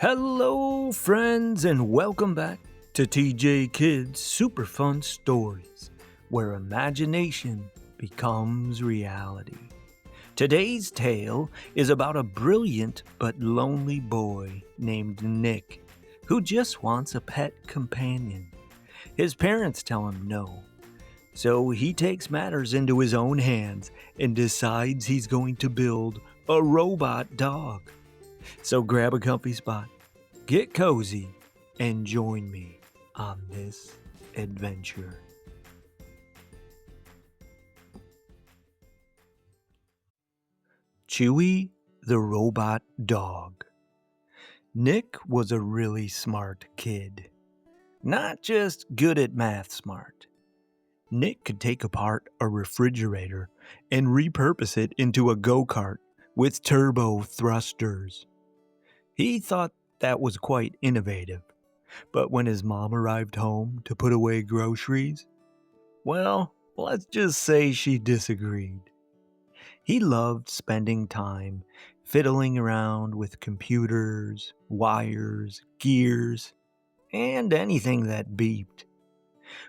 Hello, friends, and welcome back to TJKidz Super Fun Stories, where imagination becomes reality. Today's tale is about a brilliant but lonely boy named Nick who just wants a pet companion. His parents tell him no, so he takes matters into his own hands and decides he's going to build a robot dog. So grab a comfy spot, get cozy, and join me on this adventure. Chewy the Robot Dog. Nick was a really smart kid. Not just good at math smart. Nick could take apart a refrigerator and repurpose it into a go-kart with turbo thrusters. He thought that was quite innovative, but when his mom arrived home to put away groceries, well, let's just say she disagreed. He loved spending time fiddling around with computers, wires, gears, and anything that beeped.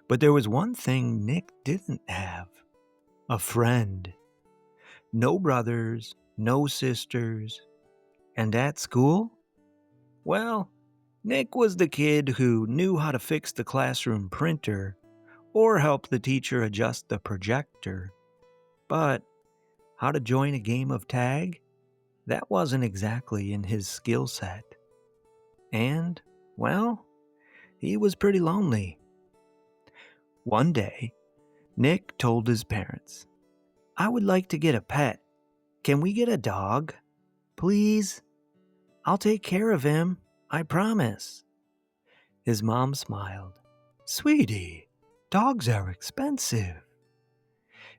But there was one thing Nick didn't have: a friend. No brothers, no sisters. And at school? Well, Nick was the kid who knew how to fix the classroom printer or help the teacher adjust the projector. But how to join a game of tag? That wasn't exactly in his skill set. And, well, he was pretty lonely. One day, Nick told his parents, "I would like to get a pet. Can we get a dog? Please? I'll take care of him, I promise." His mom smiled. "Sweetie, dogs are expensive."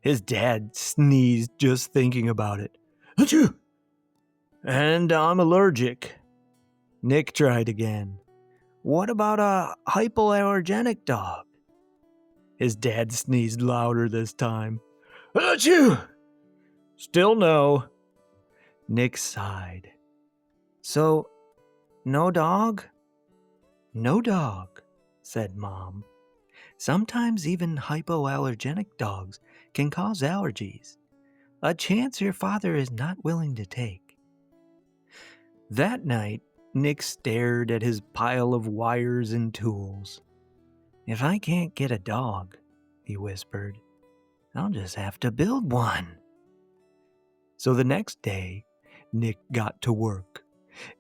His dad sneezed just thinking about it. "Achoo! And I'm allergic." Nick tried again. "What about a hypoallergenic dog?" His dad sneezed louder this time. "Achoo! Still no." Nick sighed. "So, no dog?" "No dog," said Mom. "Sometimes even hypoallergenic dogs can cause allergies. A chance your father is not willing to take." That night, Nick stared at his pile of wires and tools. "If I can't get a dog," he whispered, "I'll just have to build one." So the next day, Nick got to work,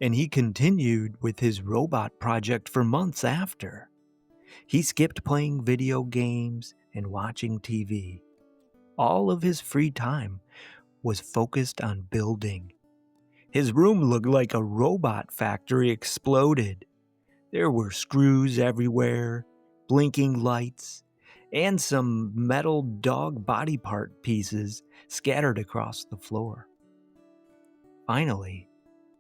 and he continued with his robot project for months after. He skipped playing video games and watching TV. All of his free time was focused on building. His room looked like a robot factory exploded. There were screws everywhere, blinking lights, and some metal dog body part pieces scattered across the floor. Finally,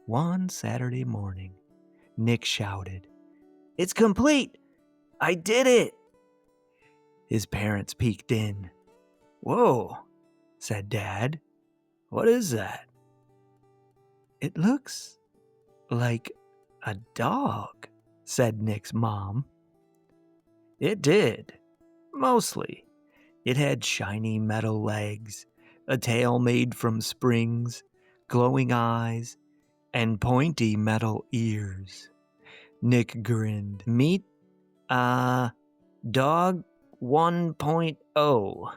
one Saturday morning, Nick shouted, "It's complete! I did it!" His parents peeked in. "Whoa," said Dad. "What is that?" "It looks like a dog," said Nick's mom. It did. Mostly. It had shiny metal legs, a tail made from springs, glowing eyes, and pointy metal ears. Nick grinned. "Meet, Dog 1.0.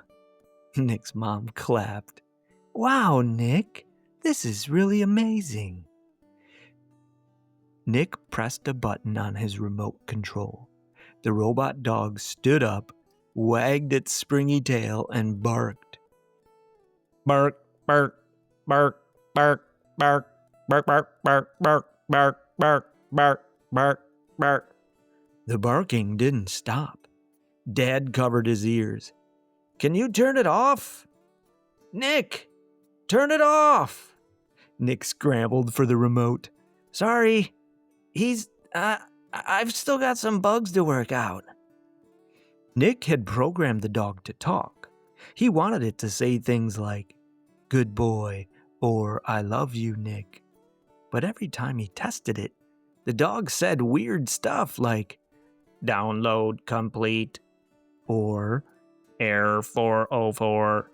Nick's mom clapped. "Wow, Nick, this is really amazing." Nick pressed a button on his remote control. The robot dog stood up, wagged its springy tail, and barked. "Bark, bark, bark, bark, bark, bark, bark, bark, bark, bark, bark, bark, bark, bark." The barking didn't stop. Dad covered his ears. "Can you turn it off? Nick, turn it off!" Nick scrambled for the remote. "Sorry, I've still got some bugs to work out." Nick had programmed the dog to talk. He wanted it to say things like, "Good boy," or "I love you, Nick." But every time he tested it, The dog said weird stuff like, "Download complete," or "Error 404."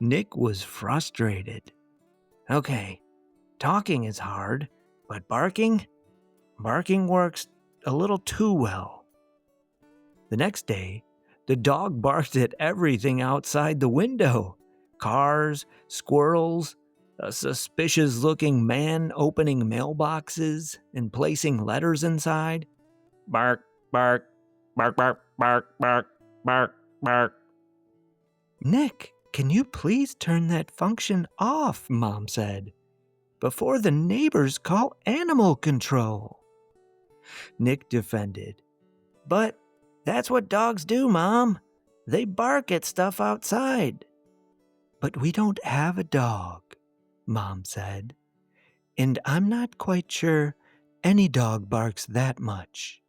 Nick was frustrated. Okay, talking is hard, but barking works a little too well. The next day, the dog barked at everything outside the window. Cars, squirrels, a suspicious-looking man opening mailboxes and placing letters inside. Bark, bark, bark, bark, bark, bark, bark, bark. "Nick, can you please turn that function off," Mom said, "before the neighbors call animal control?" Nick defended. "But that's what dogs do, Mom. They bark at stuff outside." "But we don't have a dog," Mom said, "and I'm not quite sure any dog barks that much."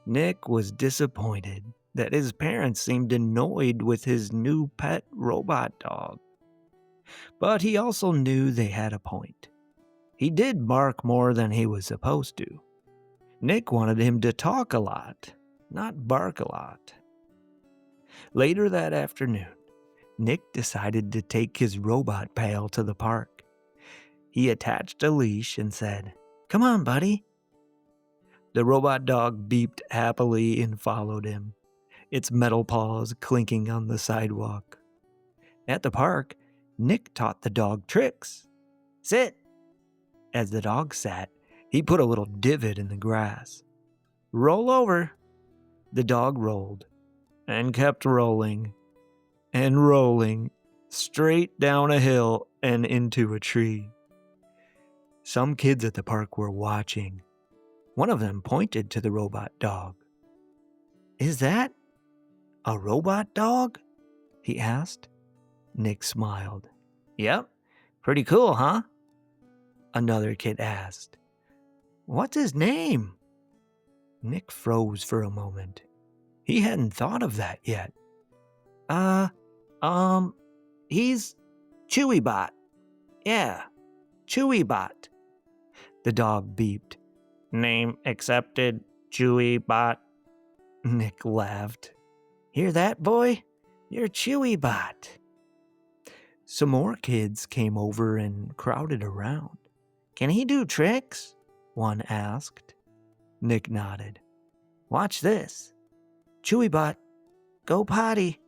Nick was disappointed that his parents seemed annoyed with his new pet robot dog. But he also knew they had a point. He did bark more than he was supposed to. Nick wanted him to talk a lot, not bark a lot. Later that afternoon, Nick decided to take his robot pal to the park. He attached a leash and said, "Come on, buddy." The robot dog beeped happily and followed him, its metal paws clinking on the sidewalk. At the park, Nick taught the dog tricks. "Sit." As the dog sat, he put a little divot in the grass. "Roll over." The dog rolled and kept rolling and rolling straight down a hill and into a tree. Some kids at the park were watching. One of them pointed to the robot dog. "Is that a robot dog?" he asked. Nick smiled. "Yep, pretty cool, huh?" Another kid asked. "What's his name?" Nick froze for a moment. He hadn't thought of that yet. He's Chewybot. Yeah, Chewybot." The dog beeped. "Name accepted, Chewybot." Nick laughed. "Hear that, boy? You're Chewybot." Some more kids came over and crowded around. "Can he do tricks?" one asked. Nick nodded. "Watch this. Chewybot, go potty."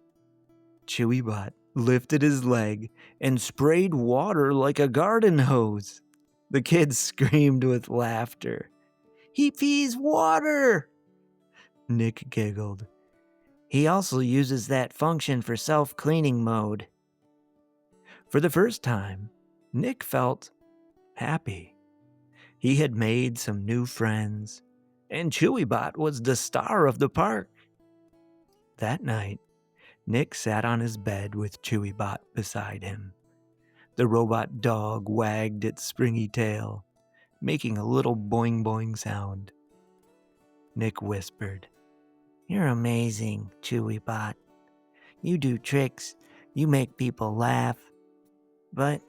Chewybot lifted his leg and sprayed water like a garden hose. The kids screamed with laughter. "He pees water!" Nick giggled. "He also uses that function for self-cleaning mode." For the first time, Nick felt happy. He had made some new friends, and Chewybot was the star of the park. That night, Nick sat on his bed with Chewybot beside him. The robot dog wagged its springy tail, making a little boing boing sound. Nick whispered, "You're amazing, Chewybot. You do tricks, you make people laugh. But,"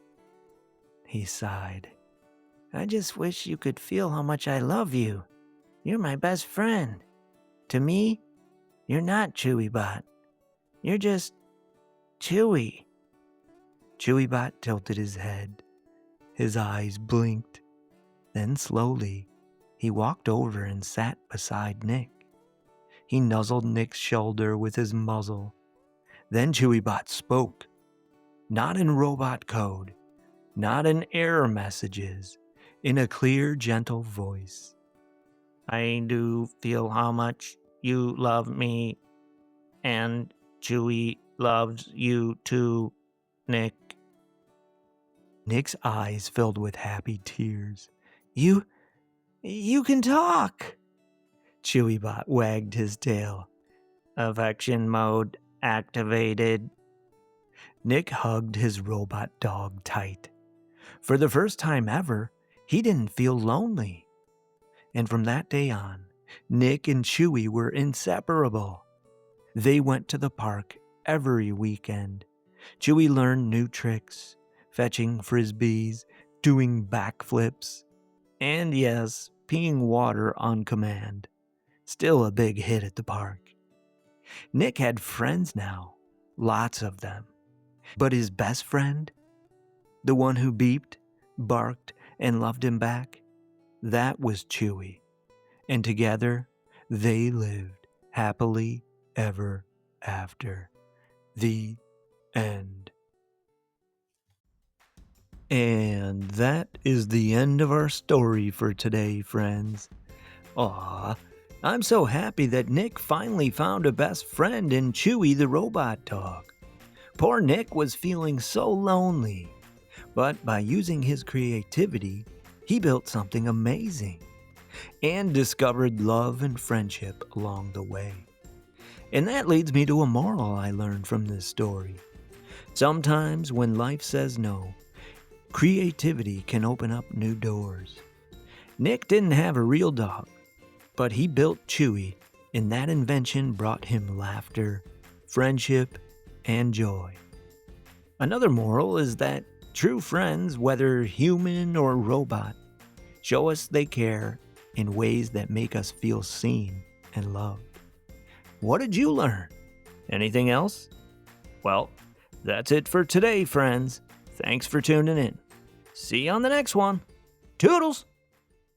he sighed, "I just wish you could feel how much I love you. You're my best friend. To me, you're not Chewybot. You're just Chewy." Chewybot tilted his head. His eyes blinked. Then slowly, he walked over and sat beside Nick. He nuzzled Nick's shoulder with his muzzle. Then Chewybot spoke. Not in robot code, not in error messages, in a clear, gentle voice. "I do feel how much you love me, and Chewy loves you too, Nick." Nick's eyes filled with happy tears. You can talk." Chewybot wagged his tail. "Affection mode activated." Nick hugged his robot dog tight. For the first time ever, he didn't feel lonely. And from that day on, Nick and Chewy were inseparable. They went to the park every weekend. Chewy learned new tricks, fetching frisbees, doing backflips, And yes, peeing water on command. Still a big hit at the park. Nick had friends now, lots of them. But his best friend, the one who beeped, barked, and loved him back, that was Chewy. And together, they lived happily ever after. The end. And that is the end of our story for today, friends. Aw, I'm so happy that Nick finally found a best friend in Chewy the robot dog. Poor Nick was feeling so lonely, but by using his creativity, he built something amazing and discovered love and friendship along the way. And that leads me to a moral I learned from this story. Sometimes when life says no, creativity can open up new doors. Nick didn't have a real dog, but he built Chewy, and that invention brought him laughter, friendship, and joy. Another moral is that true friends, whether human or robot, show us they care in ways that make us feel seen and loved. What did you learn? Anything else? Well, that's it for today, friends. Thanks for tuning in. See you on the next one. Toodles!